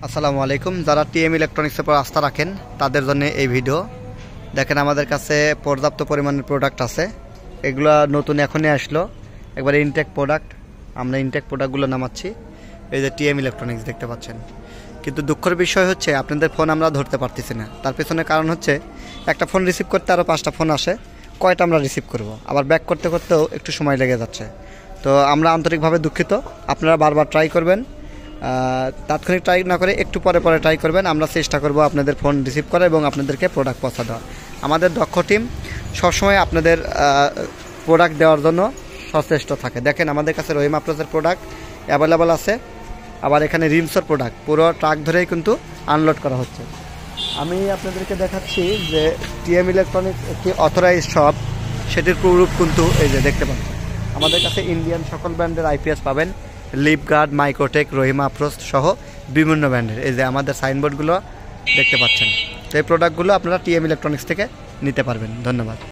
আসসালামু আলাইকুম। যারা টিএম ইলেকট্রনিক্সের উপর আস্থা রাখেন তাদের জন্য এই ভিডিও। দেখেন আমাদের কাছে পর্যাপ্ত পরিমাণের প্রোডাক্ট আছে। এগুলো নতুন এখনই আসলো, একবারে ইনটেক প্রোডাক্ট। আমরা ইনটেক প্রোডাক্টগুলো নামাচ্ছি। এই যে টিএম ইলেকট্রনিক্স দেখতে পাচ্ছেন। কিন্তু দুঃখের বিষয় হচ্ছে আপনাদের ফোন আমরা ধরতে পারতেছি না। তার পেছনে কারণ হচ্ছে একটা ফোন রিসিভ করতে আরও 5টা ফোন আসে, কয়টা আমরা রিসিভ করব, আবার ব্যাক করতে করতেও একটু সময় লেগে যাচ্ছে। তো আমরা আন্তরিকভাবে দুঃখিত। আপনারা বারবার ট্রাই করবেন, তাৎক্ষণিক ট্রাই না করে একটু পরে পরে ট্রাই করবেন। আমরা চেষ্টা করব আপনাদের ফোন রিসিভ করা এবং আপনাদেরকে প্রোডাক্ট পৌঁছা দেওয়া। আমাদের দক্ষ টিম সবসময় আপনাদের প্রোডাক্ট দেওয়ার জন্য সচেষ্ট থাকে। দেখেন আমাদের কাছে রহিম আফরোজের প্রোডাক্ট অ্যাভেলেবল আছে, আবার এখানে রিমসের প্রোডাক্ট পুরো ট্রাক ধরেই কিন্তু আনলোড করা হচ্ছে। আমি আপনাদেরকে দেখাচ্ছি যে টিএম ইলেকট্রনিক্স একটি অথরাইজ শপ, সেটির প্রুফ কিন্তু এই যে দেখতে পাচ্ছেন। আমাদের কাছে ইন্ডিয়ান সকল ব্র্যান্ডের আইপিএস পাবেন, লিপগার্ড, মাইক্রোটেক, রহিম আফরোজ সহ বিভিন্ন ব্র্যান্ডের। এই যে আমাদের সাইনবোর্ডগুলো দেখতে পাচ্ছেন। তো এই প্রোডাক্টগুলো আপনারা টিএম ইলেকট্রনিক্স থেকে নিতে পারবেন। ধন্যবাদ।